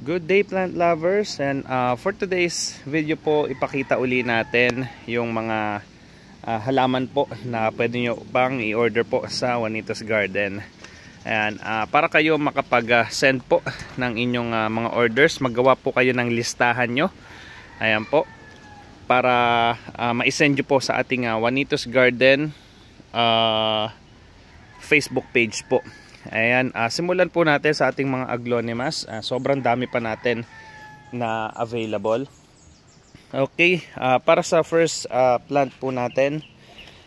Good day plant lovers, and for today's video po ipakita uli natin yung mga halaman po na pwede nyo pang i-order po sa Juanitos Garden. And para kayo makapag-send po ng inyong mga orders, maggawa po kayo ng listahan nyo. Ayan po, para ma-send nyo po sa ating Juanitos Garden Facebook page po. Ayan, simulan po natin sa ating mga aglonemas. Sobrang dami pa natin na available. Okay, para sa first plant po natin,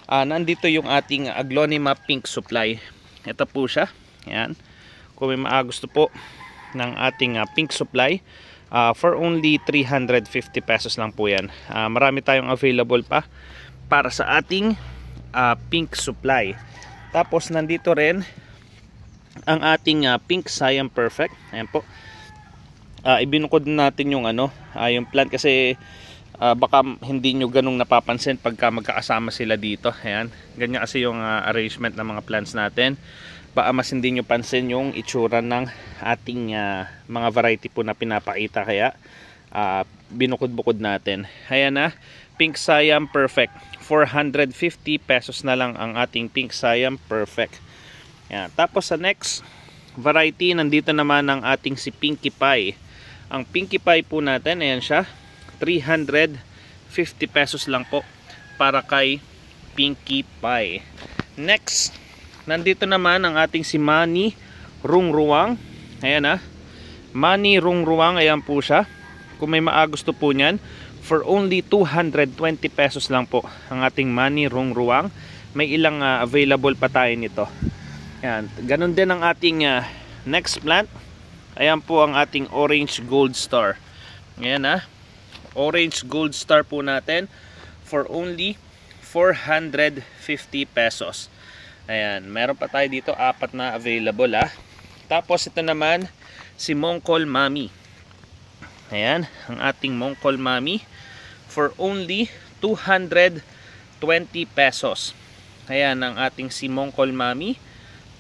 nandito yung ating aglonema pink supply. Ito po siya. Ayan. Kung may gusto po ng ating pink supply, for only 350 pesos lang po yan. Marami tayong available pa para sa ating pink supply. Tapos nandito rin ang ating pink Siam Perfect. Ayan po. Ibinukod natin yung yung plant kasi baka hindi nyo ganung napapansin pagka magkakasama sila dito. Ayan. Ganyan kasi yung arrangement ng mga plants natin. Baka mas hindi nyo pansin yung itsura ng ating mga variety po na pinapakita, kaya binukod-bukod natin. Ayan na, pink Siam Perfect. 450 pesos na lang ang ating pink Siam Perfect. Yan. Tapos sa next variety, nandito naman ang ating si Pinkie Pie. Ang Pinkie Pie po natin, ayan siya, 350 pesos lang po para kay Pinkie Pie. Next, nandito naman ang ating si Mani Rungruang. Ayan Mani Rungruang, ayan po siya. Kung may gusto po niyan, for only 220 pesos lang po ang ating Mani Rungruang. May ilang available pa tayo nito. Yan. Ganon din ang ating next plant. Ayan po ang ating Orange Gold Star. Ayan Orange Gold Star po natin for only 450 pesos. Ayan. Meron pa tayo dito, 4 na available Tapos ito naman si Mongkol Mami. Ayan. Ang ating Mongkol Mami for only 220 pesos. Ayan ang ating si Mongkol Mami,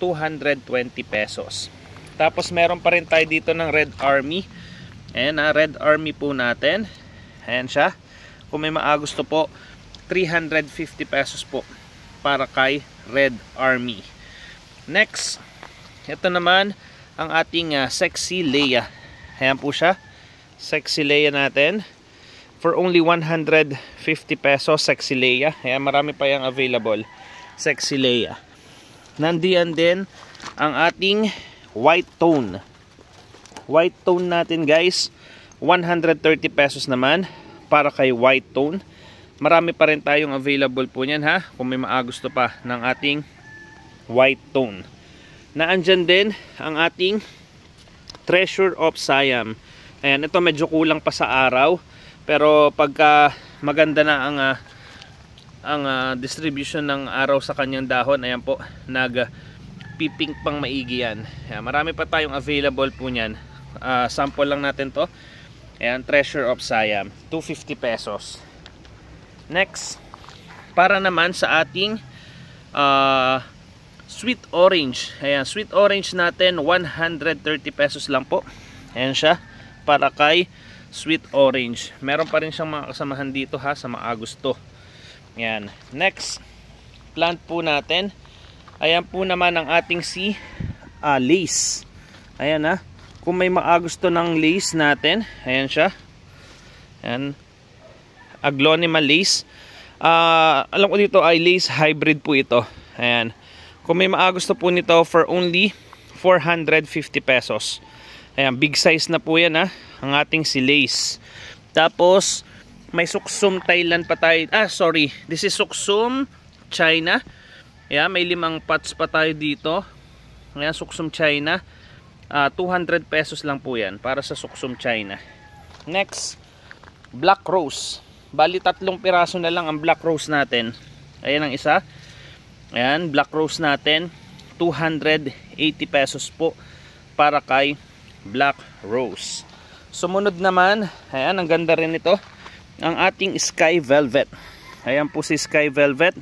220 pesos. Tapos meron pa rin tayo dito ng Red Army. Ayan Red Army po natin. Ayan siya. Kung may gusto po, 350 pesos po para kay Red Army. Next, ito naman ang ating Sexy Leia. Ayan po siya. Sexy Leia natin for only 150 pesos. Sexy Leia. Ayan, marami pa yung available. Sexy Leia. Nandiyan din ang ating white tone. White tone natin guys, 130 pesos naman para kay white tone. Marami pa rin tayong available po niyan kung may gusto pa ng ating white tone. Naandyan din ang ating Treasure of Siam. Ayan, ito medyo kulang pa sa araw, pero pagka maganda na ang distribution ng araw sa kanyang dahon, ayan po, nag-pipink pang maigi yan. Ayan, marami pa tayong available po niyan. Sample lang natin to. Ayan, Treasure of Siam, 250 pesos. Next, para naman sa ating Sweet Orange. Ayan, Sweet Orange natin, 130 pesos lang po. Ayan siya, para kay Sweet Orange. Meron pa rin siyang mga kasamahan dito sa mga gusto. Yan. Next plant po natin, ayan po naman ang ating si lace. Ayan kung may gusto ng lace natin, ayan siya. Ayan, aglonema lace. Alam ko dito ay lace hybrid po ito. Ayan, kung may gusto po nito, for only 450 pesos. Ayan, big size na po yan ang ating si lace. Tapos may Suksum Thailand pa tayo. Sorry. This is Suksum China. Ayan, may 5 pots pa tayo dito. Ayan, Suksum China. 200 pesos lang po yan para sa Suksum China. Next, Black Rose. Bali 3 piraso na lang ang Black Rose natin. Ayan ang isa. Ayan, Black Rose natin, 280 pesos po para kay Black Rose. Sumunod naman, ayan, ang ganda rin ito, ang ating Sky Velvet. Ayan po si Sky Velvet.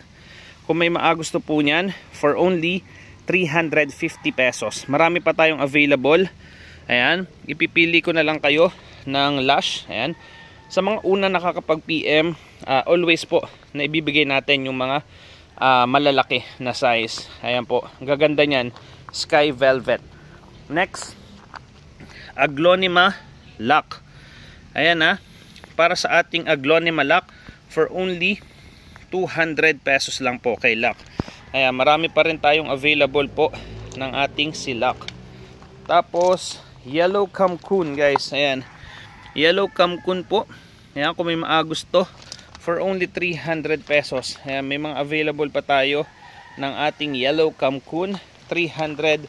Kung may gusto po niyan, for only 350 pesos. Marami pa tayong available. Ayan, ipipili ko na lang kayo ng lash. Ayan. Sa mga una nakakapag-PM, always po na ibibigay natin yung mga malalaki na size. Ayan po, ang gaganda niyan, Sky Velvet. Next, Aglonema Lock. Ayan para sa ating Aglonema Lock, for only 200 pesos lang po kay Lock. Ayan, marami pa rin tayong available po ng ating si Lock. Tapos Yellow Camcoon guys. Ayan, Yellow Camcoon po. Ayan, kung may maagusto, for only 300 pesos. Ayan, may mga available pa tayo ng ating Yellow Camcoon. 300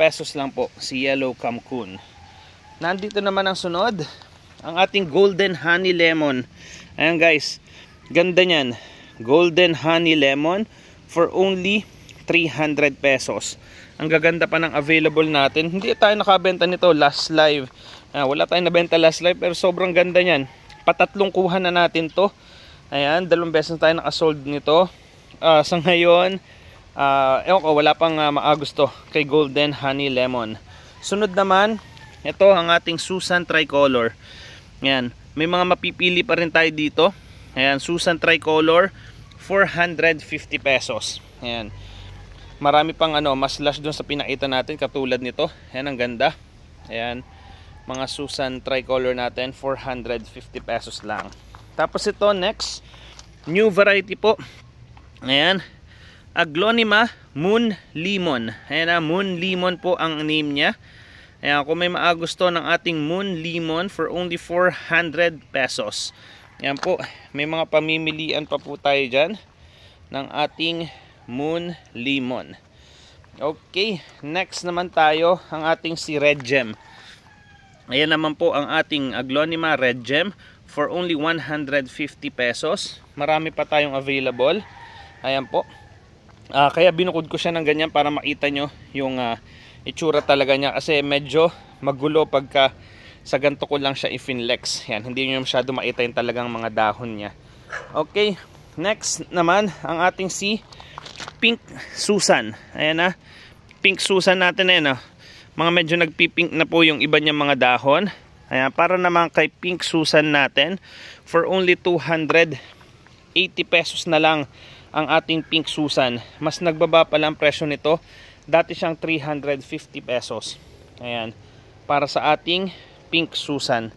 pesos lang po si Yellow Camcoon. Nandito naman ang sunod, ang ating Golden Honey Lemon. Ayan guys, ganda niyan. Golden Honey Lemon for only 300 pesos. Ang gaganda pa ng available natin. Hindi tayo nakabenta nito last live. Wala tayong nabenta last live, pero sobrang ganda niyan. Patatlong kuha na natin to. Ayan, 2 beses na tayo nakasold nito. Sa ngayon, ewan ko, wala pang maagusto kay Golden Honey Lemon. Sunod naman, ito ang ating Susan Tricolor. Ayan, may mga mapipili pa rin tayo dito. Ayan, Susan Tricolor, 450 pesos. Ayan, marami pang mas lash dun sa pinakita natin katulad nito. Ayan, ang ganda. Ayan, mga Susan Tricolor natin, 450 pesos lang. Tapos ito, next, new variety po. Ayan, Aglonema Moon Lemon. Ayan Moon Lemon po ang name niya. Ayan, kung may maagusto ng ating Moon Lemon, for only 400 pesos. Ayan po, may mga pamimilian pa po tayo dyan ng ating Moon Lemon. Okay, next naman tayo, ang ating si Red Gem. Ayan naman po ang ating Aglonema Red Gem for only 150 pesos. Marami pa tayong available. Ayan po. Kaya binukod ko siya ng ganyan para makita nyo yung itsura talaga niya. Kasi medyo magulo pagka sa ganito ko lang siya i-finlex. Yan, hindi nyo masyado makita yung talagang mga dahon niya. Okay, next naman ang ating si Pink Susan. Ayan Pink Susan natin mga medyo nagpipink na po yung iba niyang mga dahon. Ayan, para naman kay Pink Susan natin, for only 280 pesos na lang ang ating Pink Susan. Mas nagbaba pa lang presyo nito. Dati siyang 350 pesos. Ayan, para sa ating Pink Susan.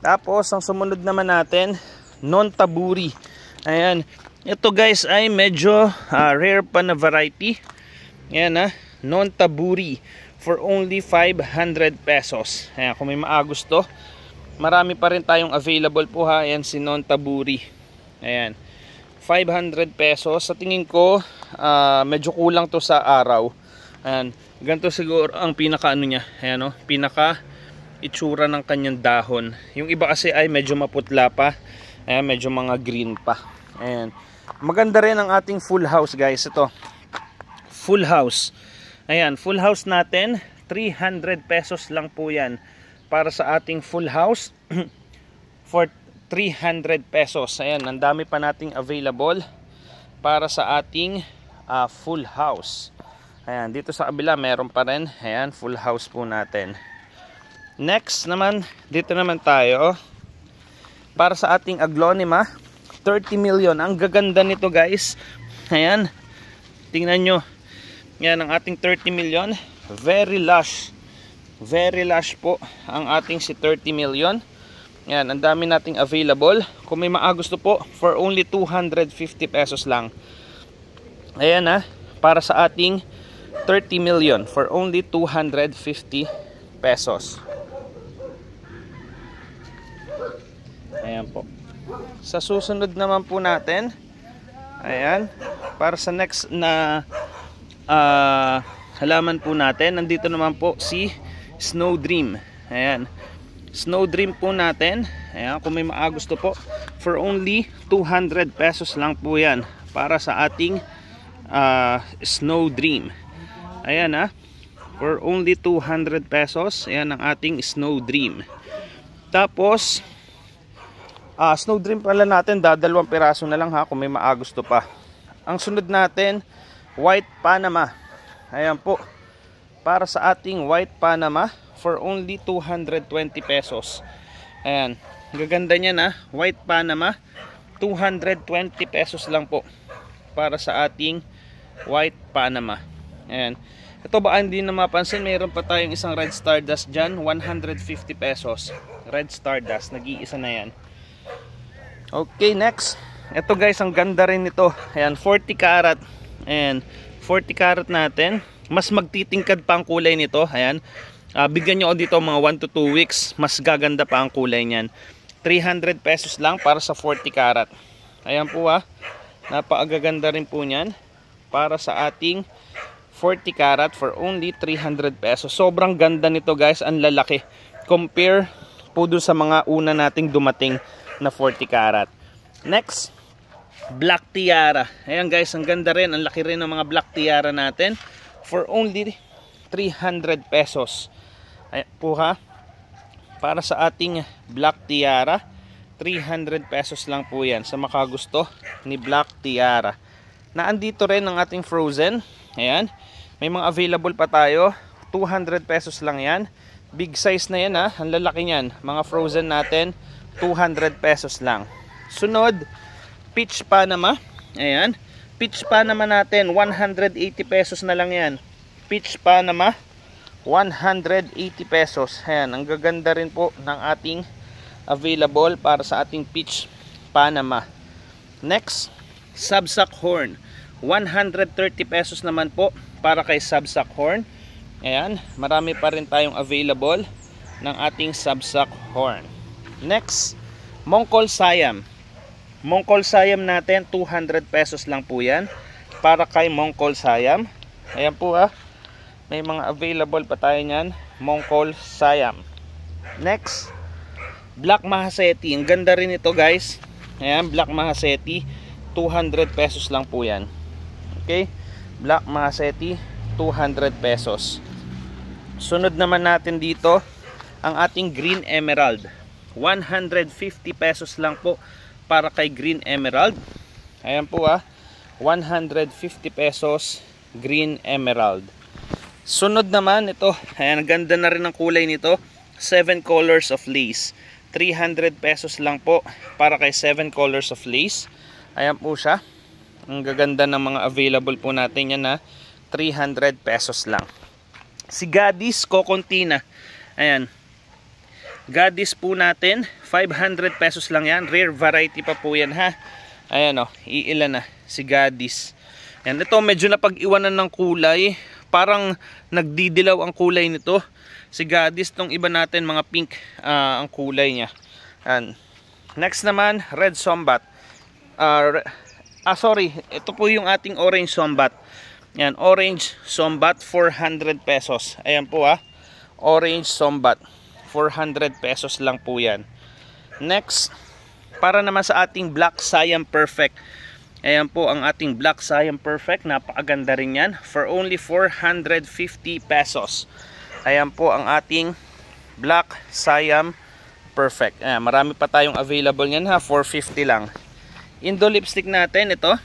Tapos ang sumunod naman natin, Non-Taburi. Ayan, ito guys ay medyo rare pa na variety. Ayan Non-Taburi for only 500 pesos. Ayan, kung may maagusto, marami pa rin tayong available po Ayan si Non-Taburi. Ayan, 500 pesos. Sa tingin ko medyo kulang to sa araw. Ayan, ganito siguro ang pinaka niya. Ayan pinaka itsura ng kanyang dahon. Yung iba kasi ay medyo maputla pa. Ayan, medyo mga green pa. Ayan, maganda rin ang ating full house guys. Ito, full house. Ayan, full house natin, 300 pesos lang po yan. Para sa ating full house, for 300 pesos. Ayan, ang dami pa nating available para sa ating full house. Ayan, dito sa kabila meron pa rin. Ayan, full house po natin. Next naman, dito naman tayo. Para sa ating Aglonema, 30 million. Ang gaganda nito guys. Ayan, tingnan nyo. Yan ang ating 30 million. Very lush. Very lush po ang ating si 30 million. Yan, ang dami nating available. Kung may maagusto po, for only 250 pesos lang. Ayan para sa ating 30 million for only 250 pesos. Ayan po. Sa susunod naman po natin, ayan, para sa next na halaman po natin, nandito naman po si Snow Dream. Ayan, Snow Dream po natin. Ayan, kung may maagusto po, for only 200 pesos lang po yan para sa ating Snow Dream. Ayan for only 200 pesos. Ayan ang ating Snow Dream. Tapos Snow Dream pala natin, dadalawang piraso na lang kung may maagusto pa. Ang sunod natin, White Panama. Ayan po, para sa ating White Panama, for only 220 pesos. Ayan, gaganda niya na, white Panama, 220 pesos lang po para sa ating white Panama. Ayan. Ito ba hindi na mapansin, mayroon pa tayong isang red stardust dyan, 150 pesos. Red stardust, nag-iisa na yan. Okay, next. Ito guys, ang ganda rin nito. Ayan, 40 karat. Ayan, 40 karat natin. Mas magtitingkad pa ang kulay nito. Ayan. Bigyan nyo dito mga 1 to 2 weeks. Mas gaganda pa ang kulay niyan. 300 pesos lang para sa 40 karat. Ayan po napakaganda rin po niyan. Para sa ating 40 karat for only 300 pesos. Sobrang ganda nito guys. Ang lalaki. Compare po dun sa mga una nating dumating na 40 karat. Next, black tiara. Ayan guys, ang ganda rin. Ang laki rin ng mga black tiara natin for only 300 pesos. Ayan po para sa ating black tiara, 300 pesos lang po yan sa makagusto ni black tiara. Naandito rin ang ating frozen. Ayan, may mga available pa tayo. 200 pesos lang yan. Big size na yan ang lalaki niyan. Mga frozen natin, 200 pesos lang. Sunod, peach Panama. Ayan, peach Panama natin, 180 pesos na lang yan. Peach Panama, 180 pesos. Ayan, ang gaganda rin po ng ating available para sa ating peach Panama. Next, Sabsak Horn, 130 pesos naman po para kay Sabsak Horn. Ayan, marami pa rin tayong available ng ating Sabsak Horn. Next, Mongkol Siam. Mongkol Siam natin, 200 pesos lang po yan para kay Mongkol Siam. Ayan po may mga available pa tayo nyan, Mongkol Siam. Next, Black Mahaseti. Ang ganda rin ito guys. Ayan, Black Mahaseti, 200 pesos lang po yan. Okay, Black Mahaseti, 200 pesos. Sunod naman natin dito ang ating Green Emerald, 150 pesos lang po para kay Green Emerald. Ayan po 150 pesos Green Emerald. Sunod naman ito, ayan, ganda na rin ang kulay nito, 7 colors of lace, 300 pesos lang po para kay 7 colors of lace. Ayan po siya. Ang gaganda ng mga available po natin yan 300 pesos lang. Si Gadis Cocontina. Ayan, Gadis po natin, 500 pesos lang yan. Rare variety pa po yan Ayan iilan na si Gadis. Ayan, ito medyo napag-iwanan ng kulay. Parang nagdidilaw ang kulay nito. Si Gadis, tong iba natin mga pink ang kulay niya. Ayan. Next naman, Red Sombat. Sorry, ito po yung ating Orange Sombat. Yan, Orange Sombat, 400 pesos. Ayan po Orange Sombat, 400 pesos lang po yan. Next, para naman sa ating Black Siam Perfect. Ayan po ang ating Black Siam Perfect. Napakaganda rin yan. For only 450 pesos. Ayan po ang ating Black Siam Perfect. Ayan, marami pa tayong available yan 450 lang. Indo lipstick natin ito.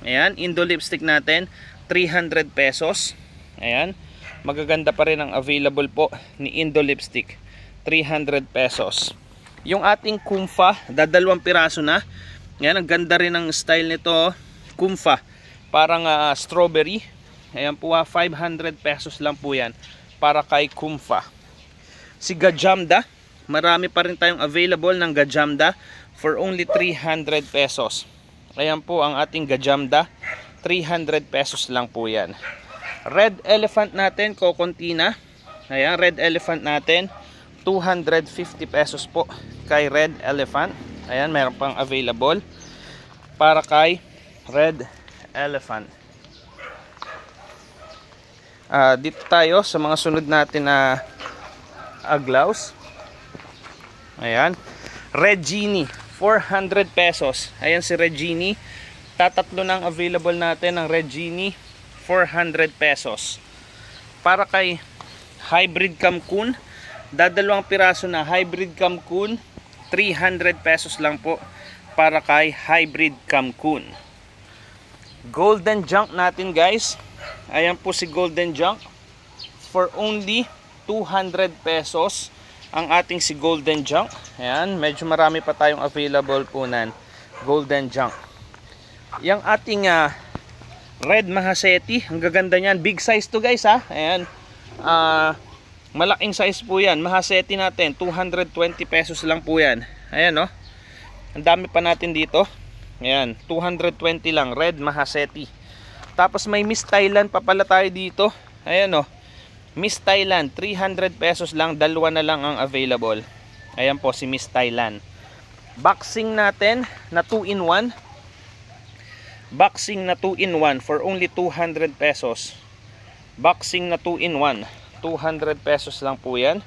Ayan, Indo lipstick natin, 300 pesos. Ayan, magaganda pa rin ang available po ni Indo lipstick, 300 pesos. Yung ating Kumfa, dadalawang piraso na. Ayan, ang ganda rin ang style nito, Kumfa, parang strawberry. Ayan po 500 pesos lang po yan para kay Kumfa. Si Gajamda, marami pa rin tayong available ng Gajamda for only 300 pesos. Ayan po ang ating Gajamda, 300 pesos lang po yan. Red Elephant natin, Cocontina. Ayan, Red Elephant natin, 250 pesos po kay Red Elephant. Ayan, meron pang available para kay Red Elephant. Dito tayo sa mga sunod natin na aglaws. Ayan, Red Genie, 400 pesos. Ayan si Red Genie. Tatatlo ng available natin ng Red Genie, 400 pesos. Para kay Hybrid Kamkun, dadalawang piraso na Hybrid Kamkun, 300 pesos lang po para kay Hybrid Kamkun. Golden Junk natin guys. Ayan po si Golden Junk for only 200 pesos ang ating si Golden Junk. Ayan, medyo marami pa tayong available po nan Golden Junk. Yang ating Red Mahaseti, ang gaganda niyan. Big size to guys ha. Ayan, malaking size po yan. Mahaseti natin, 220 pesos lang po yan. Ayan oh. Ang dami pa natin dito. Ayan, 220 lang, Red Mahaseti. Tapos may Miss Thailand pa pala tayo dito. Ayan oh. Miss Thailand, 300 pesos lang, dalawa na lang ang available. Ayan po si Miss Thailand. Boxing natin na 2-in-1. Boxing na 2-in-1 for only 200 pesos. Boxing na 2-in-1, 200 pesos lang po yan.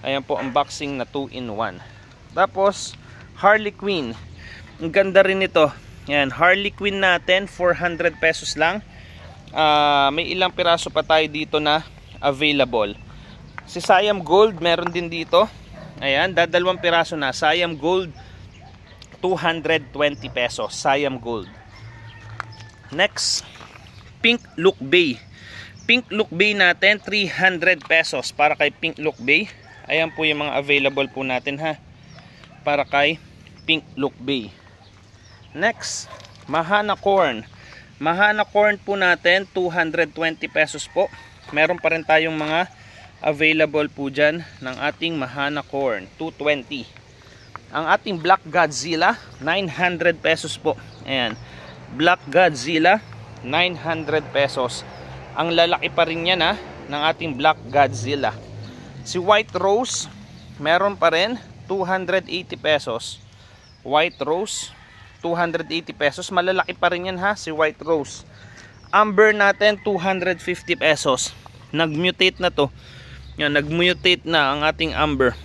Ayan po ang boxing na 2-in-1. Tapos Harley Quinn, ang ganda rin ito. Ayan, Harley Quinn natin 400 pesos lang. May ilang piraso pa tayo dito na available. Si Siam Gold meron din dito. Ayan, dadalawang piraso na. Siam Gold 220 pesos. Siam Gold. Next, Pink Look Bay. Pink Look Bay natin 300 pesos para kay Pink Look Bay. Ayan po yung mga available po natin ha, para kay Pink Look Bay. Next, Mahana Corn. Mahana Corn po natin 220 pesos po. Meron pa rin tayong mga available po dyan ng ating Mahana Corn 220. Ang ating Black Godzilla 900 pesos po. Ayan, Black Godzilla 900 pesos. Ang lalaki pa rin yan ha, ng ating Black Godzilla. Si White Rose meron pa rin 280 pesos. White Rose 280 pesos. Malalaki pa rin yan ha, si White Rose. Amber natin 250 pesos. Nag-mutate na to. Yan, nag-mutate na ang ating Amber.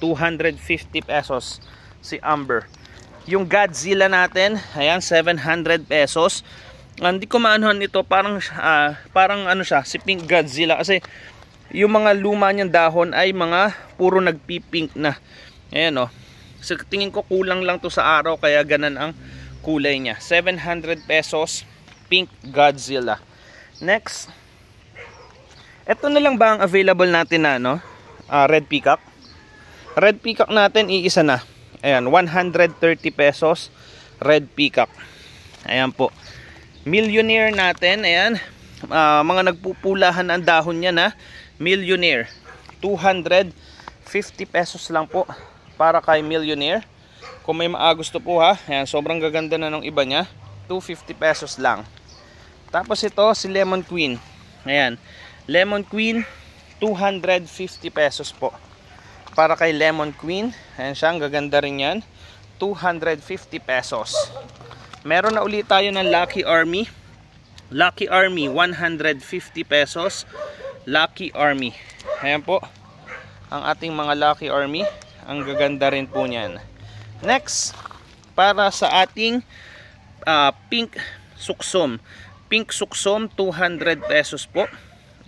250 pesos si Amber. Yung Godzilla natin, ayan, 700 pesos. Hindi ko maanuhan ito, parang ano siya, si Pink Godzilla, kasi yung mga luma niyang dahon ay mga puro nagpipink na. Ayan oh. So, tingin ko kulang lang to sa araw, kaya ganan ang kulay niya. 700 pesos Pink Godzilla. Next, ito na lang ba ang available natin na Red Peacock? Red Peacock natin iisa na. Ayan, 130 pesos Red Peacock. Ayan po. Millionaire natin, ayan, mga nagpupulahan ang dahon niya na Millionaire, 250 pesos lang po para kay Millionaire. Kung may gusto po ha, ayan, sobrang gaganda na ng iba niya, 250 pesos lang. Tapos ito si Lemon Queen. Ayan, Lemon Queen 250 pesos po para kay Lemon Queen. Ayan siya, ang gaganda rin yan, 250 pesos. Meron na ulit tayo ng Lucky Army. Lucky Army 150 pesos. Lucky Army. Ayan po ang ating mga Lucky Army. Ang gaganda rin po niyan. Next, para sa ating Pink Suksum. Pink Suksum 200 pesos po.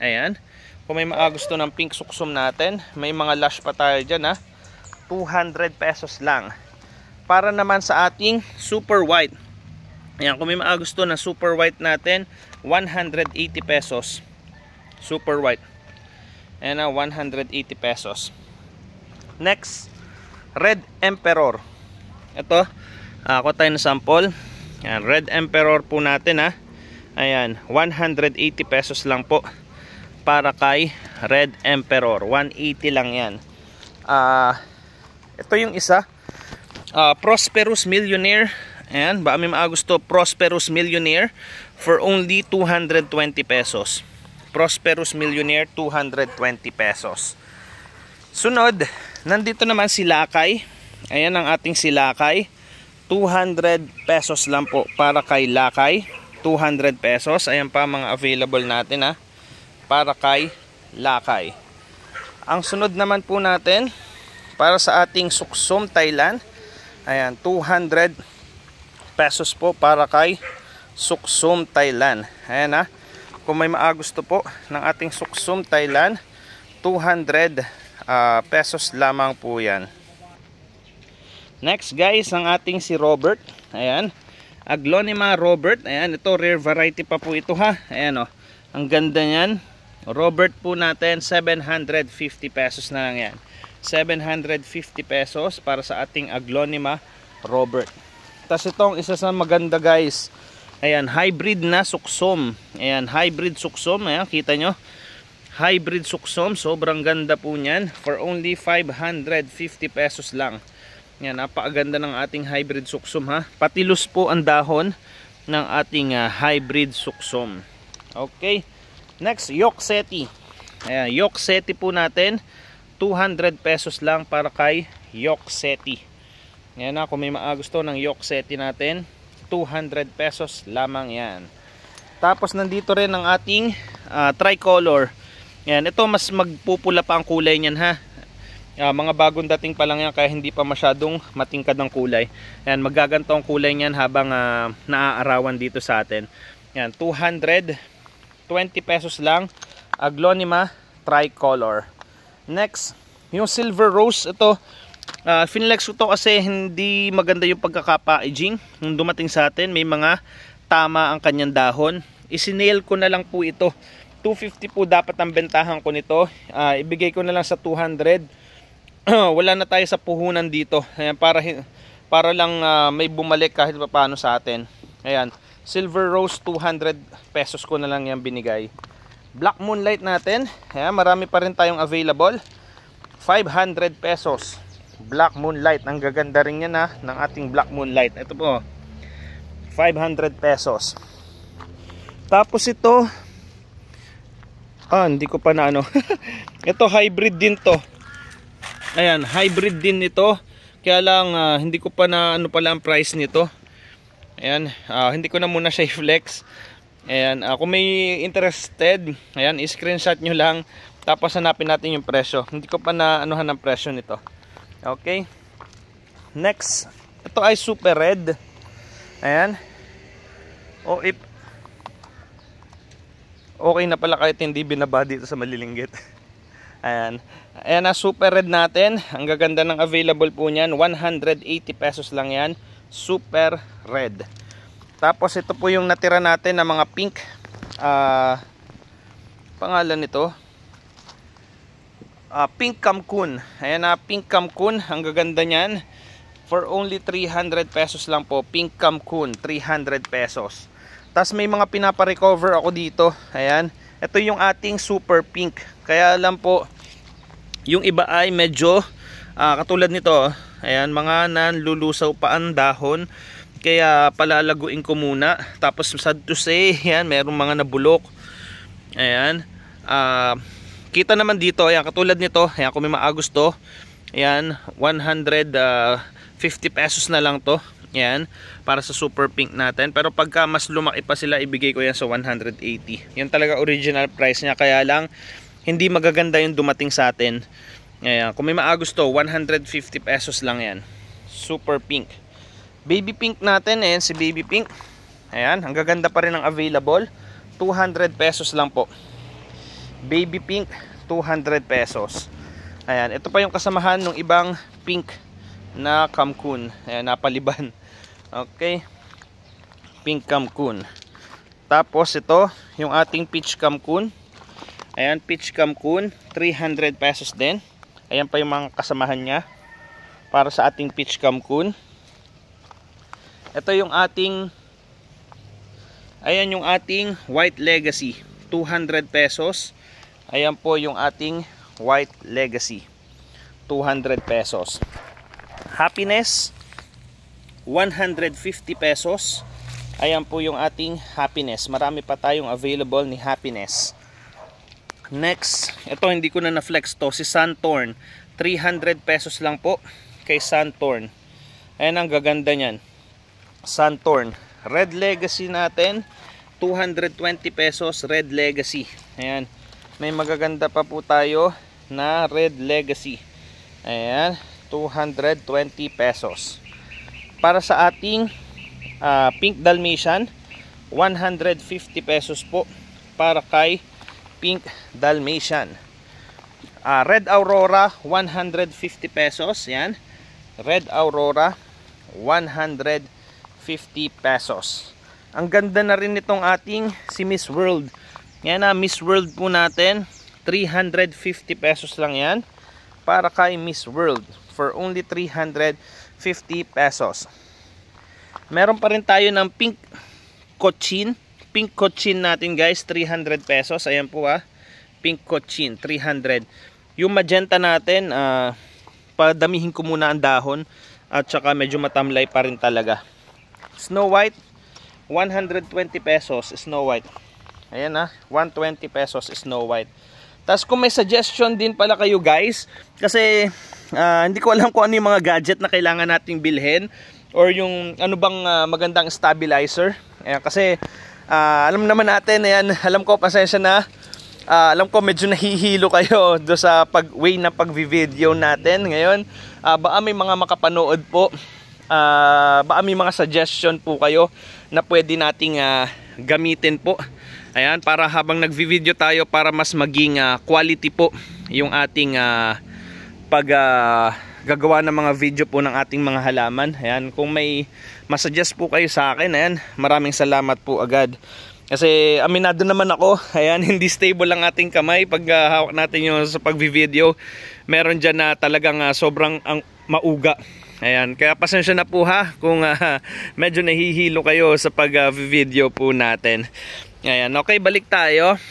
Ayan. Kung may gusto ng Pink Suksum natin, may mga lash pa tayo dyan ha, 200 pesos lang. Para naman sa ating Super White, ayan, kung may gusto na Super White natin, 180 pesos. Super White. Ayan na, 180 pesos. Next, Red Emperor. Ito, ako tayo na sample. Ayan, Red Emperor po natin ha. Ayan, 180 pesos lang po para kay Red Emperor. 180 lang yan. Ito yung isa, Prosperous Millionaire. Ayan, ba may gusto, Prosperous Millionaire for only 220 pesos. Prosperous Millionaire 220 pesos. Sunod, nandito naman si Lakay. Ayan ang ating si Lakay, 200 pesos lang po para kay Lakay. 200 pesos. Ayan pa mga available natin ha, para kay Lakay. Ang sunod naman po natin, para sa ating Suksum Thailand. Ayan, 200 pesos po para kay Suksum Thailand. Ayan ha, kung may gusto po ng ating Suksum Thailand, 200 pesos lamang po yan. Next guys, ang ating si Robert. Ayan, Aglonema Robert. Ayan, ito rare variety pa po ito ha. Ayan o, ang ganda niyan. Robert po natin, 750 pesos na lang yan. 750 pesos para sa ating Aglonema Robert. Tapos itong isa sa maganda guys. Ayan, hybrid na suksom. Ayan, hybrid suksom. Ayan, kita nyo. Hybrid suksom. Sobrang ganda po niyan. For only 550 pesos lang. Ayan, napakaganda ng ating hybrid suksom ha. Patilus po ang dahon ng ating hybrid suksom. Okay. Next, Yokseti. Ayan, Yokseti po natin. 200 pesos lang para kay Yokseti. Ayan na, kung may maagusto ng Yokseti natin, 200 pesos lamang yan. Tapos nandito rin ang ating tricolor. Ayan, ito mas magpupula pa ang kulay niyan ha. Mga bagong dating pa lang yan, kaya hindi pa masyadong matingkad ng kulay. Ayan, magaganto ang kulay niyan habang naaarawan dito sa atin. Ayan, 220 pesos lang. Aglonema tricolor. Next, yung silver rose. Ito, finlex ko to kasi hindi maganda yung pagkaka-packaging. Nung dumating sa atin, may mga tama ang kanyang dahon. Isinail ko na lang po ito. 250 po dapat ang bentahan ko nito. Ibigay ko na lang sa 200. Wala na tayo sa puhunan dito. Ayan, para lang may bumalik kahit paano sa atin. Ayan, silver rose 200 pesos ko na lang yan binigay. Black moonlight natin. Ayan, marami pa rin tayong available. 500 pesos. Black moonlight. Ang gaganda rin yan ha, ng ating black moonlight. Ito po. 500 pesos. Tapos ito. Hindi ko pa na ano. Ito hybrid din to. Ayan, hybrid din nito. Kaya lang hindi ko pa na ano pala ang price nito. Ayan, hindi ko na muna siya i-flex. Ayan, kung may interested, ayan, i-screenshot nyo lang. Tapos hanapin natin yung presyo. Hindi ko pa na anuhan ang presyo nito. Okay. Next, ito ay super red. Ayan. Okay na pala kahit hindi binaba dito sa malilinggit. Ayan. Ayan na, super red natin. Ang gaganda ng available po niyan. 180 pesos lang yan. Super red. Tapos ito po yung natira natin na mga pink. Pangalan nito. Pink Kamkun. Ayan na, Pink Kamkun. Ang gaganda niyan. For only 300 pesos lang po. Pink Kamkun. 300 pesos. Tapos may mga pinaparecover ako dito. Ayan. Ito yung ating super pink. Kaya lang po, yung iba ay medyo katulad nito. Ayan, mga nanlulusaw pa ang dahon. Kaya palalaguin ko muna. Tapos sad to say, ayan, merong mga nabulok. Ayan. Kita naman dito, ayan, katulad nito. Ayan, kung may maagusto. Ayan, 150 pesos na lang to. Ayan, para sa super pink natin. Pero pagka mas lumaki pa sila, ibigay ko yan sa 180. Yan talaga original price niya. Kaya lang, hindi magaganda yung dumating sa atin. Ayan, kung may maagusto, 150 pesos lang yan. Super pink. Baby pink natin, ayan si baby pink. Ayan, ang gaganda pa rin ang available. 200 pesos lang po. Baby pink, 200 pesos. Ayan, ito pa yung kasamahan ng ibang pink na Kamkun. Ayan, napaliban. Okay. Pink Kamkun. Tapos ito, yung ating peach Kamkun. Ayan, peach Kamkun, 300 pesos din. Ayan pa yung mga kasamahan niya para sa ating peach Kamkun. Ito yung ating, ayan yung ating White Legacy, 200 pesos. Ayan po yung ating White Legacy, 200 pesos. Happiness, 150 pesos. Ayan po yung ating Happiness. Marami pa tayong available ni Happiness. Next, ito hindi ko na na-flex to, si Santorn. 300 pesos lang po kay Santorn. Ayan ang gaganda niyan. Santorn. Red Legacy natin, 220 pesos, Red Legacy. Ayan. May magaganda pa po tayo na Red Legacy. Ayan, 220 pesos. Para sa ating Pink Dalmatian, 150 pesos po para kay Pink Dalmatian. Red Aurora, 150 pesos. Yan. Red Aurora, 150 pesos. Ang ganda na rin nitong ating si Miss World. Yan na, Miss World po natin. 350 pesos lang yan. Para kay Miss World. For only 350 pesos. Meron pa rin tayo ng pink cochin. Pink cochin natin guys, 300 pesos. Ayan po pink cochin, 300. Yung magenta natin, padamihin ko muna ang dahon. At saka medyo matamlay pa rin talaga. Snow White, 120 pesos Snow White. Ayan 120 pesos Snow White. Tapos kung may suggestion din pala kayo guys, kasi hindi ko alam kung ano yung mga gadget na kailangan nating bilhin, or yung ano bang magandang stabilizer. Ayan, kasi alam naman natin, ayan, alam ko, pasensya na, alam ko medyo nahihilo kayo do sa way na pag-video natin ngayon. Baka may mga makapanood po, baka may mga suggestion po kayo na pwede nating gamitin po. Ayan, para habang nagvi-video tayo, para mas maging quality po yung ating gagawa ng mga video po ng ating mga halaman. Ayan, kung may masuggest po kayo sa akin, ayan, maraming salamat po agad. Kasi aminado naman ako, ayan, hindi stable lang ating kamay pag hawak natin yung sa pagvi-video. Meron dyan na talagang sobrang mauga. Ayan, kaya pasensya na po kung medyo nahihilo kayo sa pag-video po natin. Ayan, okay, balik tayo.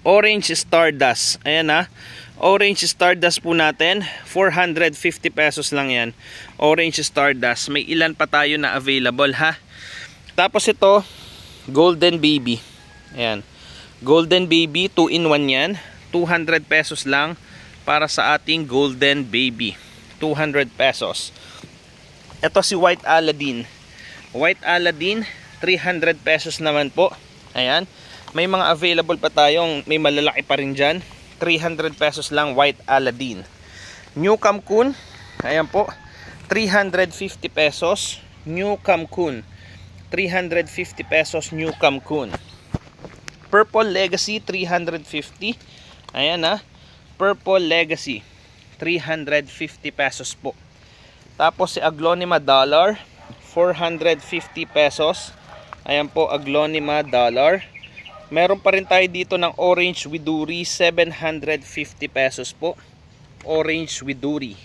Orange Stardust. Ayan Orange Stardust po natin, 450 pesos lang yan. Orange Stardust. May ilan pa tayo na available Tapos ito, Golden Baby. Ayan. Golden Baby, 2-in-1 yan. 200 pesos lang para sa ating Golden Baby. 200 pesos. Ito si White Aladdin. White Aladdin, 300 pesos naman po. Ayan. May mga available pa tayong, may malalaki pa rin dyan. 300 pesos lang, White Aladdin. New Camcun, ayan po, 350 pesos. New Camcun, 350 pesos New Camcun. Purple Legacy, 350. Ayan Purple Legacy, 350 pesos po. Tapos si Aglonema Dollar, 450 pesos. Ayan po, Aglonema Dollar. Meron pa rin tayo dito ng Orange Widuri, 750 pesos po. Orange Widuri.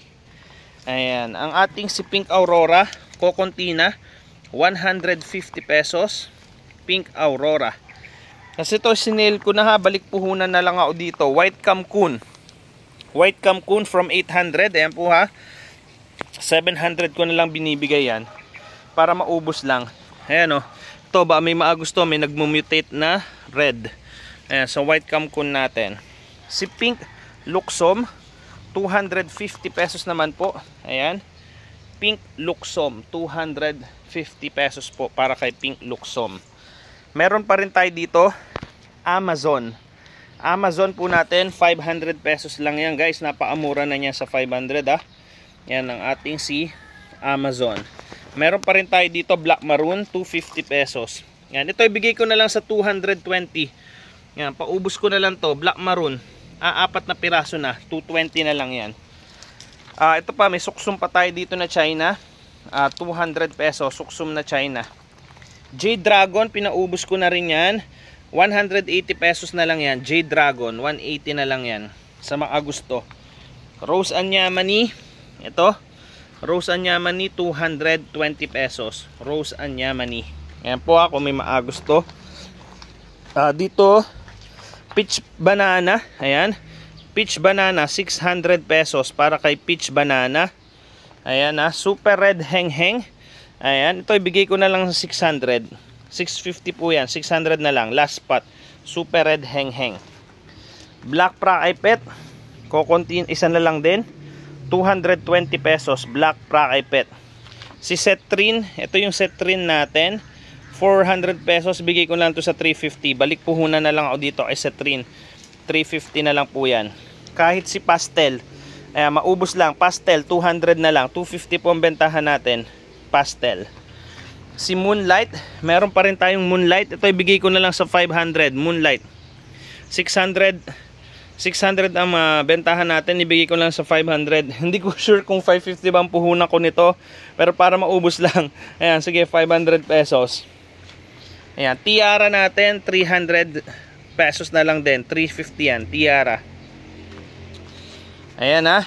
Ayan, ang ating si Pink Aurora, kokontina, 150 pesos. Pink Aurora. Kasi ito sinale ko na balik puhunan na lang ako dito. White Camcun. White Camcun from 800, ayan po 700 ko na lang binibigay yan para maubos lang. Ayan ito ba may maagusto, may nagmumutate na red. Ayan, so White Camcun natin. Si Pink Luxom, 250 pesos naman po. Ayan, Pink Luxom, 250 pesos po para kay Pink Luxom. Meron pa rin tayo dito, Amazon. Amazon po natin, 500 pesos lang yan guys. Napakamura na niya sa 500 Yan ang ating si Amazon. Meron pa rin tayo dito, Black Maroon, 250 pesos. Yan, ito ibigay ko na lang sa 220. Yan, paubos ko na lang to, Black Maroon. 4 na piraso na, 220 na lang yan. Ito pa, may suksum pa tayo dito na China. 200 pesos, suksum na China. Jade Dragon, pinaubos ko na rin yan. 180 pesos na lang yan. Jade Dragon, 180 na lang yan. Sa mga gusto. Rose Anyamani, ito. Rose Anyamani, 220 pesos. Rose Anyamani. Ayan po kung may maagusto. Dito, Peach Banana. Ayan. Peach Banana, 600 pesos para kay Peach Banana. Ayan Super Red Heng Heng. Ayan. Ito ibigay ko na lang sa 600. 650 po yan. 600 na lang. Last spot. Super Red Heng Heng. Black Prakipet. Kokontin, isa na lang din. 220 pesos. Black Prakipet. Si Cetrin. Ito yung Cetrin natin. 400 pesos. Bigay ko lang to sa 350. Balik puhunan na lang ako dito kay Cetrin. 350 na lang po yan. Kahit si Pastel. Maubos lang. Pastel. 200 na lang. 250 po ang bentahan natin. Pastel. Si Moonlight, meron pa rin tayong Moonlight. Ito ibigay ko na lang sa 500. Moonlight, 600 ang bentahan natin. Ibigay ko lang sa 500. Hindi ko sure kung 550 ba ang puhunan ko nito, pero para maubos lang, ayan, sige, 500 pesos. Ayan, tiara natin 300 pesos na lang din. 350 yan, tiara. Ayan ha.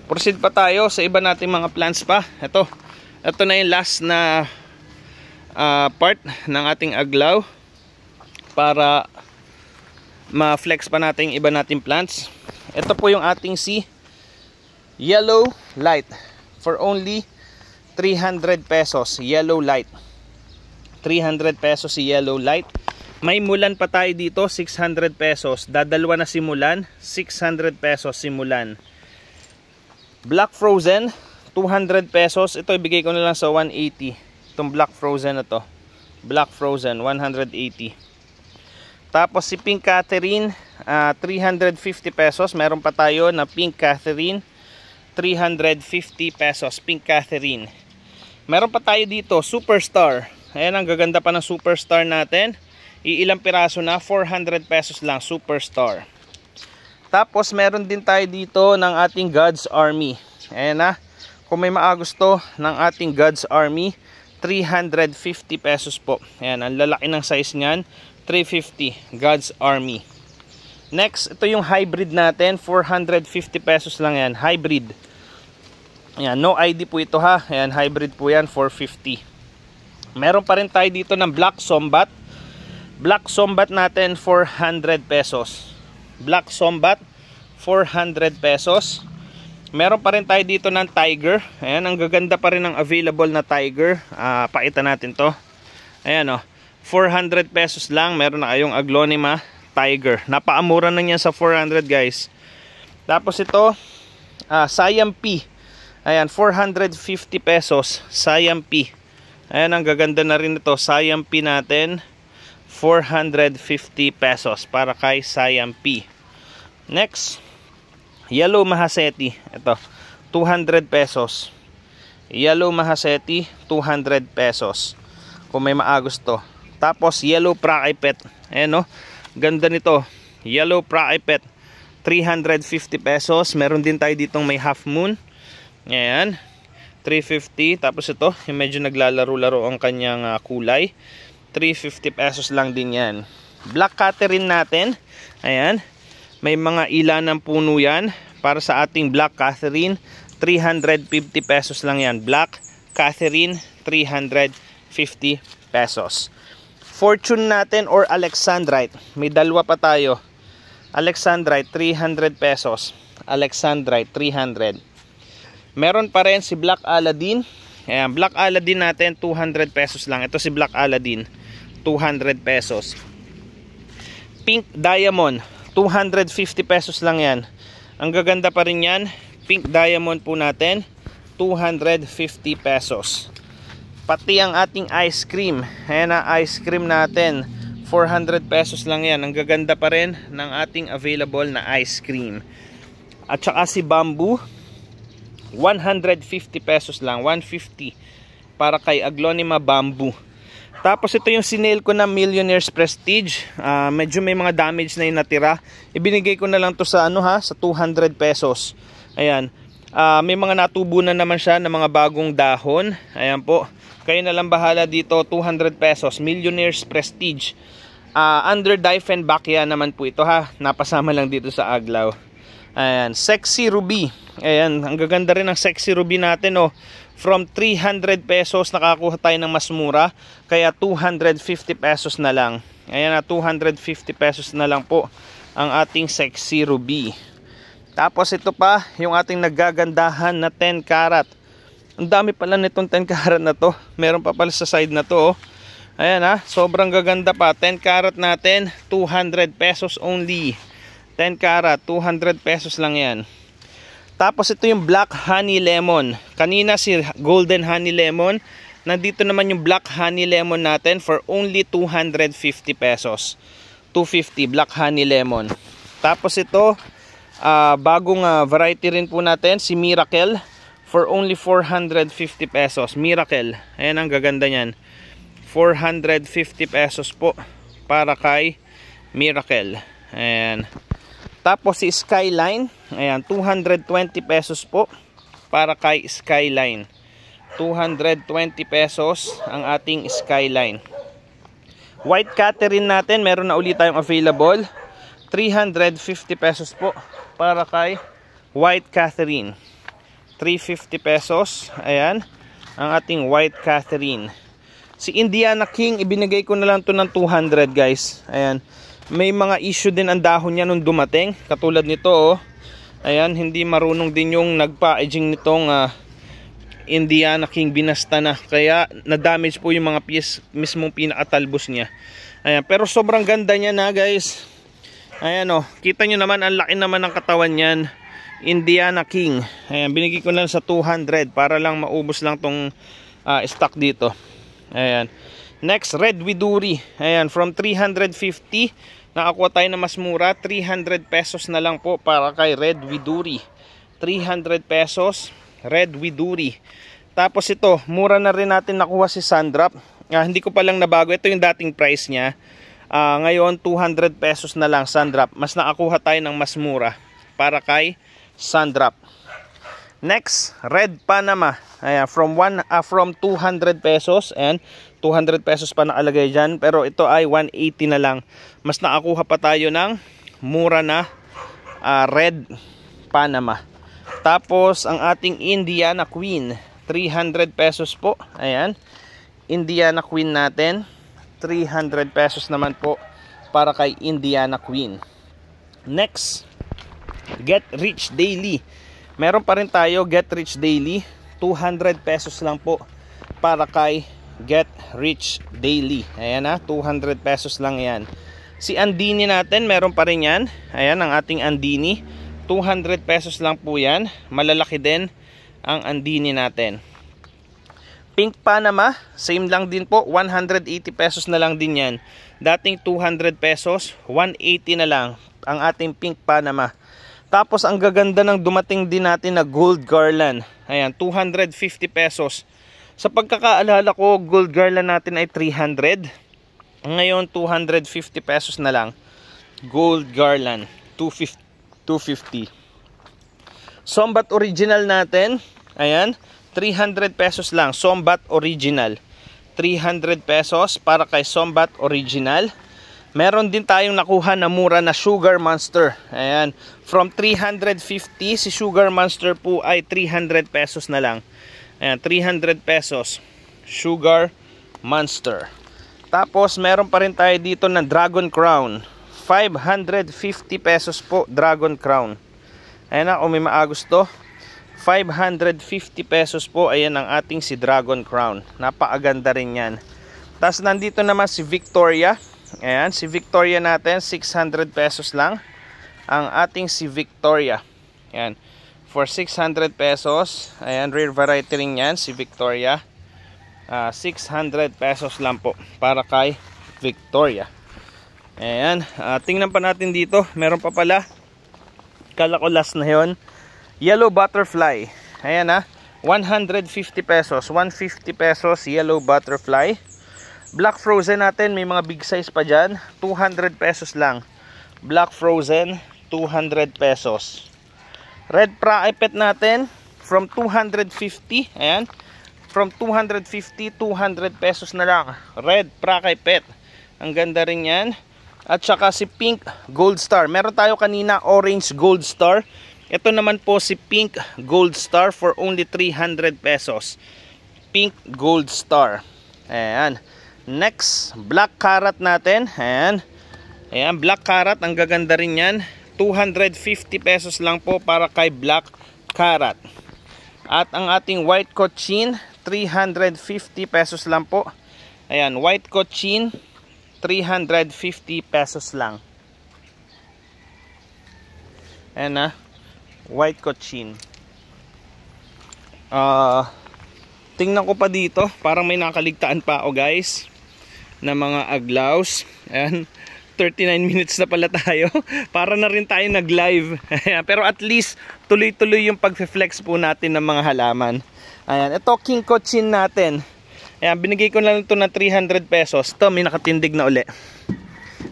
Proceed pa tayo sa iba nating mga plants pa. Ito na yung last na part ng ating aglaw para ma-flex pa natin iba nating plants. Ito po yung ating si yellow light for only 300 pesos. Yellow light, 300 pesos si yellow light. May mulan pa tayo dito, 600 pesos. Dadalwa na simulan, 600 pesos simulan. Black frozen, 200 pesos. Ito ibigay ko na lang sa 180. Itong black frozen na to, black frozen 180. Tapos si Pink Catherine, 350 pesos. Meron pa tayo na Pink Catherine, 350 pesos. Pink Catherine. Meron pa tayo dito Superstar. Ayan, ang gaganda pa ng Superstar natin. Iilang piraso na, 400 pesos lang Superstar. Tapos meron din tayo dito ng ating God's Army. Ayan na, kung may maagusto ng ating God's Army, 350 pesos po. Ayan, ang lalaki ng size niyan, 350 God's Army. Next, ito yung hybrid natin, 450 pesos lang yan, hybrid. Ayan, no ID po ito ha. Ayan, hybrid po yan, 450. Meron pa rin tayo dito ng Black Sombat. Black Sombat natin, 400 pesos. Black Sombat, 400 pesos. Meron pa rin tayo dito ng Tiger. Ayan, ang gaganda pa rin ng available na Tiger. Pakita natin to. Ayan o, 400 pesos lang. Meron na kayong Aglonema Tiger. Napaamura na niyan sa 400 guys. Tapos ito, Siam P. Ayan, 450 pesos. Siam P. Ayan, ang gaganda na rin ito. Siam P natin, 450 pesos para kay Siam P. Next, Yellow Mahaseti. Ito, 200 pesos. Yellow Mahaseti, 200 pesos. Kung may maagusto. Tapos, Yellow Praipet. Ayan o, ganda nito. Yellow Praipet, 350 pesos. Meron din tayo ditong may half moon. Ayan, 350. Tapos ito, yung medyo naglalaro-laro ang kanyang kulay. 350 pesos lang din yan. Black Catherine natin. Ayan, may mga ilan ng puno yan. Para sa ating Black Catherine, 350 pesos lang yan. Black Catherine, 350 pesos. Fortune natin or Alexandrite, may dalawa pa tayo. Alexandrite, 300 pesos. Alexandrite, 300. Meron pa rin si Black Aladdin. Ayan, Black Aladdin natin, 200 pesos lang. Ito si Black Aladdin, 200 pesos. Pink Diamond, 250 pesos lang yan. Ang gaganda pa rin yan. Pink Diamond po natin, 250 pesos. Pati ang ating ice cream. Ayan na, ice cream natin, 400 pesos lang yan. Ang gaganda pa rin ng ating available na ice cream. At saka si Bamboo, 150 pesos lang, 150 para kay Aglonema Bamboo. Tapos ito yung sinail ko na Millionaire's Prestige. Medyo may mga damage na yung natira. Ibinigay ko na lang to sa sa 200 pesos. Ayan. May mga natubo na naman siya ng mga bagong dahon. Ayan po. Kayo na lang bahala dito, 200 pesos. Millionaire's Prestige. Under Diefenbachia naman po ito ha. Napasama lang dito sa aglaw. Ayan, Sexy Ruby. Ayan, ang gaganda rin ng Sexy Ruby natin oh. From 300 pesos nakakuha tayo ng mas mura, kaya 250 pesos na lang. Ayan na, 250 pesos na lang po ang ating Sexy Ruby. Tapos ito pa, yung ating nagagandahan na 10 karat. Ang dami pala nitong 10 karat na to. Meron pa pala sa side na to oh. Ayan ha, sobrang gaganda pa. 10 karat natin, 200 pesos only. 10 karat, 200 pesos lang yan. Tapos ito yung Black Honey Lemon. Kanina si Golden Honey Lemon. Nandito naman yung Black Honey Lemon natin for only 250 pesos. 250 Black Honey Lemon. Tapos ito, bagong variety rin po natin, si Miracle for only 450 pesos. Miracle. Ayan ang gaganda niyan. 450 pesos po para kay Miracle. Ayan. Tapos si Skyline, ayan, 220 pesos po para kay Skyline. 220 pesos ang ating Skyline. White Catherine natin, meron na ulit tayong available. 350 pesos po para kay White Catherine. 350 pesos. Ayan, ang ating White Catherine. Si Indiana King, ibinigay ko na lang to ng 200 guys. Ayan, may mga issue din ang dahon niya nung dumating. Katulad nito oh. Ayan, hindi marunong din yung nagpa-aging nitong Indiana King, binasta na. Kaya na-damage po yung mga piece, mismong pinakatalbos niya. Ayan, pero sobrang ganda niya na guys. Ayan oh, kita nyo naman, ang laki naman ng katawan niyan. Indiana King. Ayan, binigay ko lang sa 200 para lang maubos lang tong stock dito. Ayan. Next, Red Widuri. Ayan, from 350, nakakuha tayo na mas mura. 300 pesos na lang po para kay Red Widuri. 300 pesos, Red Widuri. Tapos ito, mura na rin natin nakuha si Sandrop. Hindi ko pa lang nabago. Ito yung dating price niya. Ngayon, 200 pesos na lang Sandrop. Mas nakakuha tayo ng mas mura para kay Sandrop. Next, Red Panama. Ayan, from 200 pesos and 200 pesos pa nakalagay dyan, pero ito ay 180 na lang. Mas nakakuha pa tayo ng mura na Red Panama. Tapos ang ating Indiana Queen, 300 pesos po. Ayan, Indiana Queen natin, 300 pesos naman po para kay Indiana Queen. Next, Get Rich Daily. Meron pa rin tayo Get Rich Daily, 200 pesos lang po para kay Get Rich Daily. Ayan na, 200 pesos lang yan. Si Andini natin, meron pa rin yan. Ayan, ang ating Andini, 200 pesos lang po yan. Malalaki din ang Andini natin. Pink Panama, same lang din po, 180 pesos na lang din yan. Dating 200 pesos, 180 na lang ang ating Pink Panama. Tapos ang gaganda ng dumating din natin na Gold Garland. Ayan, 250 pesos. Sa pagkakaalala ko, Gold Garland natin ay 300. Ngayon, 250 pesos na lang. Gold Garland, 250. Sombat Original natin, ayan, 300 pesos lang. Sombat Original, 300 pesos para kay Sombat Original. Meron din tayong nakuha na mura na Sugar Monster. Ayan, from 350, si Sugar Monster po ay 300 pesos na lang. Ayan, 300 pesos Sugar Monster. Tapos meron pa rin tayo dito na Dragon Crown, 550 pesos po Dragon Crown. Ayan na, kung may maagusto, 550 pesos po. Ayan ang ating si Dragon Crown. Napakaganda rin yan. Tapos nandito naman si Victoria. Ayan, si Victoria natin, 600 pesos lang ang ating si Victoria. Ayan, for 600 pesos. Ayan, rare variety rin yan, si Victoria. 600 pesos lang po para kay Victoria. Ayan, tingnan pa natin dito. Meron pa pala, kala ko last na yun, Yellow Butterfly. Ayan 150 pesos, 150 pesos Yellow Butterfly. Black Frozen natin, may mga big size pa dyan, 200 pesos lang. Black Frozen, 200 pesos. Red Prae Pet natin, from 250, ayan, from 250, 200 pesos na lang. Red Prae Pet, ang ganda rin yan. At saka si Pink Gold Star. Meron tayo kanina Orange Gold Star. Ito naman po si Pink Gold Star for only 300 pesos. Pink Gold Star. Ayan. Next, Black Carrot natin. Ayan. Ayan, Black Carrot. Ang gaganda rin yan. 250 pesos lang po para kay Black Carrot. At ang ating White Cochin, 350 pesos lang po. Ayan, White Cochin, 350 pesos lang. Ayan White Cochin. Tingnan ko pa dito, parang may nakaligtaan pa ako guys na mga aglaws. Ayan, 39 minutes na pala tayo. Para na rin tayo nag-live. Pero at least tuloy-tuloy yung pag-flex po natin ng mga halaman. Ayan, ito King Cochin natin. Ayan, binigay ko lang ito na 300 pesos. Ito may nakatindig na uli.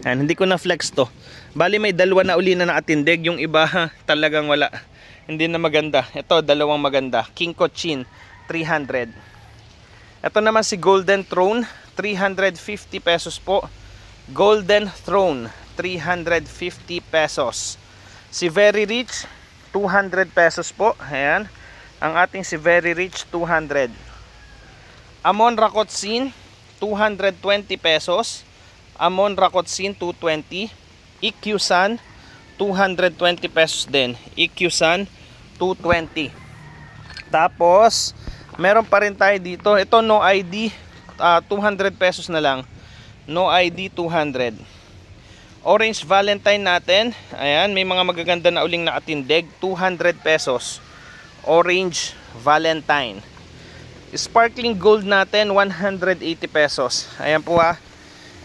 Ayan, hindi ko na flex to. Bali may dalawa na uli na nakatindig. Yung iba talagang wala. Hindi na maganda. Ito dalawang maganda. King Cochin, 300. Ito naman si Golden Throne, 350 pesos po. Golden Throne, 350 pesos. Si Very Rich, 200 pesos po. Ayan. Ang ating si Very Rich, 200. Amon Rakotsin, 220 pesos. Amon Rakotsin, 220. EQ-san, 220 pesos din. EQ-san, 220. Tapos, meron pa rin tayo dito. Ito, no ID, 200 pesos na lang. No ID, 200. Orange Valentine natin. Ayan, may mga magaganda na uling nakatindig. 200 pesos. Orange Valentine. Sparkling Gold natin, 180 pesos. Ayan po ha.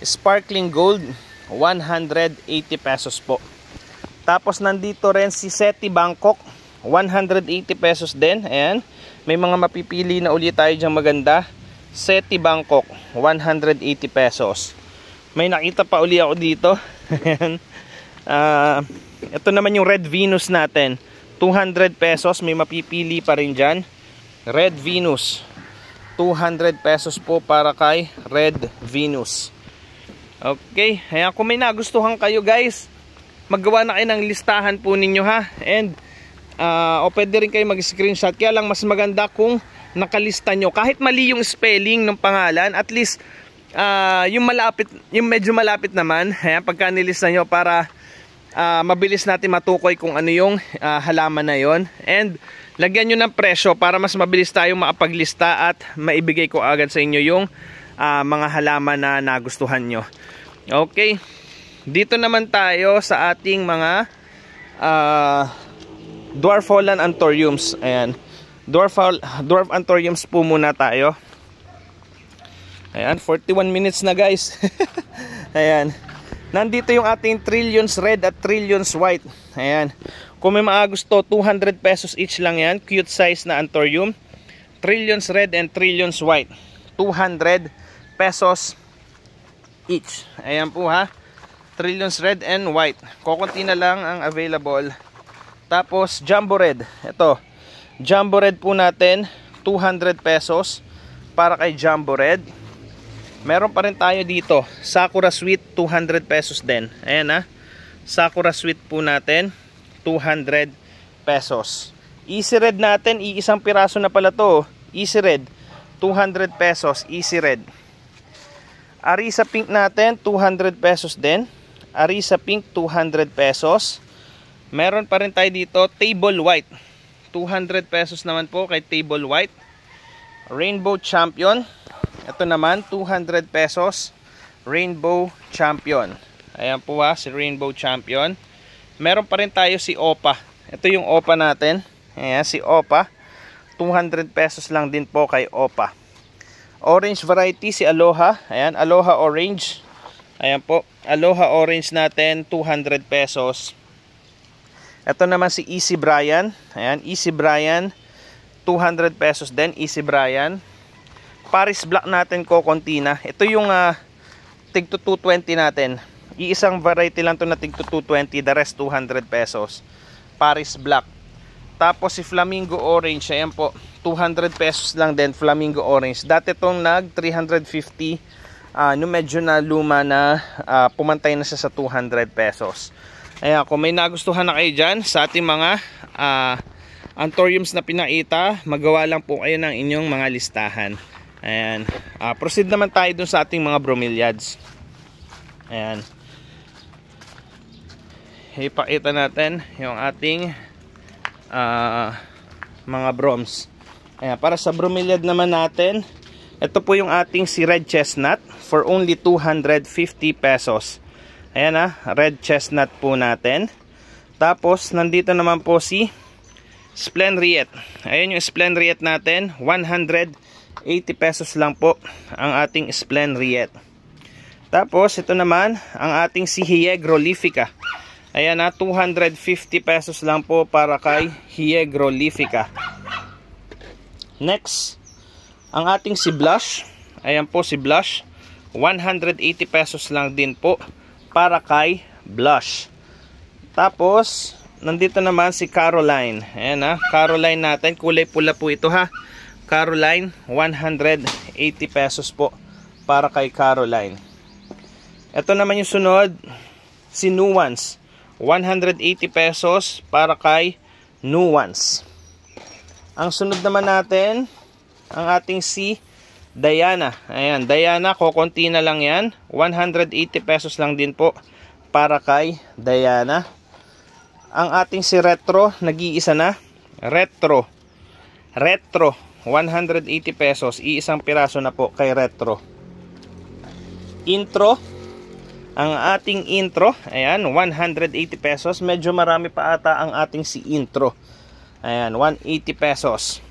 Sparkling Gold, 180 pesos po. Tapos nandito rin si Seti Bangkok, 180 pesos din. Ayan. May mga mapipili na ulit tayo dyan maganda. Seti Bangkok, 180 pesos. May nakita pa uli ako dito. Ayan. Ito naman yung Red Venus natin, 200 pesos. May mapipili pa rin dyan. Red Venus, 200 pesos po para kay Red Venus. Okay. Ayan, kung may nagustuhan kayo guys, maggawa na kayo ng listahan po ninyo ha. And o pwede rin kayo mag-screenshot. Kaya lang mas maganda kung nakalista nyo. Kahit mali yung spelling ng pangalan, at least yung malapit, yung medyo malapit naman, ayan, pagka nilista nyo para mabilis natin matukoy kung ano yung halaman na yon. And lagyan nyo ng presyo para mas mabilis tayong makapaglista at maibigay ko agad sa inyo yung mga halaman na nagustuhan nyo. Okay. Dito naman tayo sa ating mga Dwarf Holland Anthuriums. Ayan. Dwarf Anthuriums po muna tayo. Ayan, 41 minutes na guys. Ayan. Nandito yung ating Trillions Red at Trillions White. Ayan. Kung may mga gusto, 200 pesos each lang yan. Cute size na Anthurium. Trillions Red and Trillions White, 200 pesos each. Ayan po ha. Trillions Red and White. Kukunti na lang ang available. Tapos Jumbo Red. Ito. Jumbo Red po natin, 200 pesos para kay Jumbo Red. Meron pa rin tayo dito, Sakura Sweet, 200 pesos din. Ayan ha. Sakura Sweet po natin, 200 pesos. Easy Red natin, iisang piraso na pala to. Easy Red, 200 pesos. Easy Red. Arisa Pink natin, 200 pesos din. Arisa Pink, 200 pesos. Meron pa rin tayo dito, Table White, 200 pesos naman po kay Table White. Rainbow Champion, ito naman 200 pesos. Rainbow Champion. Ayan po ha, si Rainbow Champion. Meron pa rin tayo si Opa. Ito yung Opa natin. Ayan, si Opa, 200 pesos lang din po kay Opa. Orange variety, si Aloha. Ayan, Aloha Orange. Ayan po, Aloha Orange natin, 200 pesos. Ito naman si Easy Brian. Ayan, Easy Brian, 200 pesos din. Easy Brian. Paris Black natin, kokonti na. Ito yung tig to 220 natin. Iisang variety lang to na tig to 220. The rest 200 pesos. Paris Black. Tapos si Flamingo Orange. Ayan po, 200 pesos lang din. Flamingo Orange. Dati itong nag 350. No, medyo na luma na, pumantay na siya sa 200 pesos. Ayan, kung may nagustuhan na kayo dyan sa ating mga Anthuriums na pinakita, magawa lang po kayo ng inyong mga listahan. Ayan. Proceed naman tayo dun sa ating mga bromeliads. Ayan. Ipakita natin yung ating mga broms. Ayan. Para sa bromeliad naman natin, ito po yung ating si Red Chestnut for only 250 pesos. Ayan ha, Red Chestnut po natin. Tapos, nandito naman po si Splenriet. Ayan yung Splenriet natin, 180 pesos lang po ang ating Splenriet. Tapos ito naman ang ating si Hiegrolifica. Ayan na, 250 pesos lang po para kay Hiegrolifica. Next, ang ating si Blush. Ayan po si Blush, 180 pesos lang din po para kay Blush. Tapos nandito naman si Caroline. Ayan ha, Caroline natin, kulay pula po ito ha. Caroline, 180 pesos po para kay Caroline. Ito naman yung sunod, si Nuance. 180 pesos para kay Nuance. Ang sunod naman natin, ang ating si Diana. Ayan, Diana, kokonti na lang yan. 180 pesos lang din po para kay Diana. Ang ating si Retro, nag-iisa na. Retro, 180 pesos. Iisang piraso na po kay Retro. Intro, ang ating Intro, ayan, 180 pesos. Medyo marami pa ata ang ating si Intro. Ayan, 180 pesos.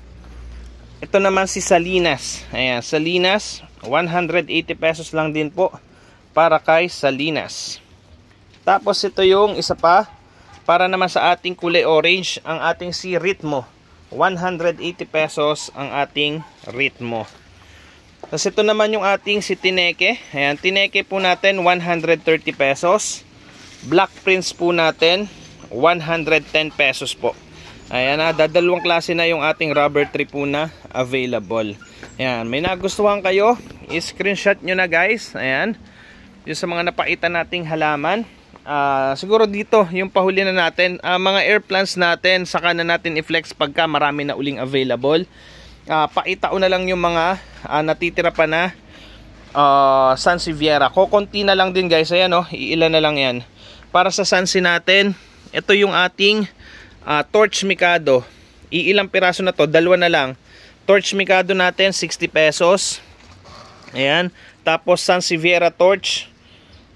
Ito naman si Salinas. Ayan, Salinas, 180 pesos lang din po para kay Salinas. Tapos ito yung isa pa, para naman sa ating kulay orange, ang ating si Ritmo. 180 pesos ang ating Ritmo. Tapos ito naman yung ating si Tineke. Ayan, Tineke po natin 130 pesos. Black Prince po natin 110 pesos po. Ayan na, dadalawang klase na yung ating rubber tree po na available. Ayan, may nagustuhan kayo, i-screenshot nyo na guys. Ayan, yung sa mga napaitan nating halaman. Siguro dito yung pahuli na natin, mga air plants natin, saka na natin i-flex pagka marami na uling available. Paitao na lang yung mga natitira pa na Sansevieria. Kokonti na lang din guys. Ayan o, iilan na lang yan. Para sa Sansi natin, ito yung ating Torch Mikado. Iilang piraso na to, dalawa na lang. Torch Mikado natin 60 pesos. Ayan. Tapos Sansevieria Torch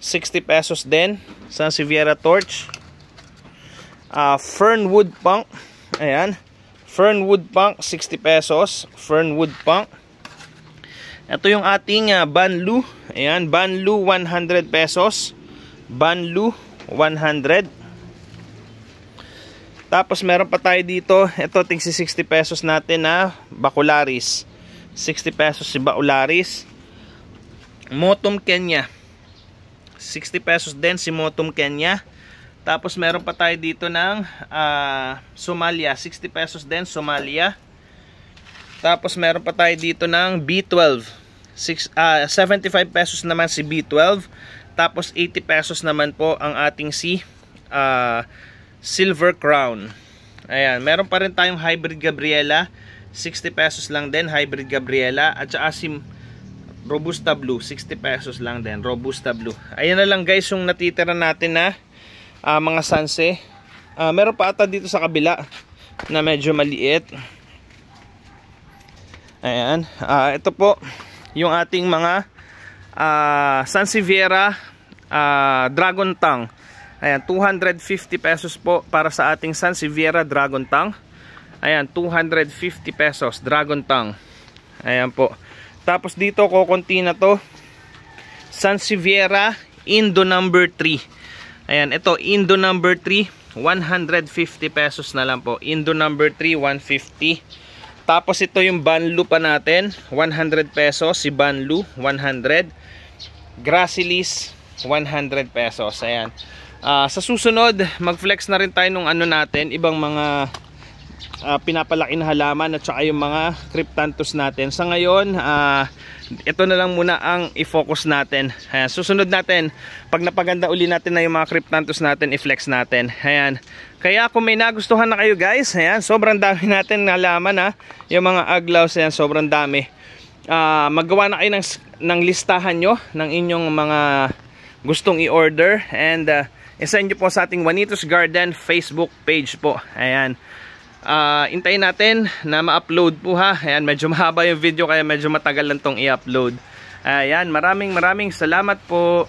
60 pesos din. Sansevieria Torch. Fernwood Punk. Ayan. Fernwood Punk 60 pesos. Fernwood Punk. Ito yung ating Banlu. Ayan, Banlu 100 pesos. Banlu 100. Tapos meron pa tayo dito, ito tingsi 60 pesos natin na Bacularis. 60 pesos si Bacularis. Motum Kenya. 60 pesos din si Motum Kenya. Tapos meron pa tayo dito ng Somalia. 60 pesos din Somalia. Tapos meron pa tayo dito ng B12. 75 pesos naman si B12. Tapos 80 pesos naman po ang ating si Silver Crown. Ayan, meron pa rin tayong Hybrid Gabriela. 60 pesos lang din Hybrid Gabriela. At saka si Robusta Blue, 60 pesos lang din Robusta Blue. Ayan na lang guys yung natitira natin na mga Sanse. Meron pa ata dito sa kabila na medyo maliit. Ayan, ito po yung ating mga Sansevieria Dragon Tongue. Ayan, 250 pesos po para sa ating Sansevieria Dragon Tongue. Ayan, 250 pesos Dragon Tongue. Ayan po. Tapos dito kokonti na to, Sansevieria Indo number 3. Ayan, ito Indo number 3, 150 pesos na lang po. Indo number 3, 150. Tapos ito yung Banlu pa natin, 100 pesos si Banlu, 100. Gracilis, 100 pesos. Ayan. Sa susunod, mag-flex na rin tayo nung ano natin, ibang mga pinapalaki na halaman at saka yung mga cryptanthus natin. Sa ngayon, ito na lang muna ang i-focus natin. Ayan, susunod natin, pag napaganda uli natin na yung mga cryptanthus natin, i-flex natin. Ayan. Kaya kung may nagustuhan na kayo guys, ayan, sobrang dami natin na halaman ha. Yung mga aglaws, ayan, sobrang dami. Maggawa na kayo ng listahan nyo ng inyong mga gustong i-order, and isend nyo po sa ating Juanitos Garden Facebook page po. Ayan. Intayin natin na ma-upload po ha. Ayan, medyo mahaba yung video kaya medyo matagal lang tong i-upload. Ayan, maraming salamat po.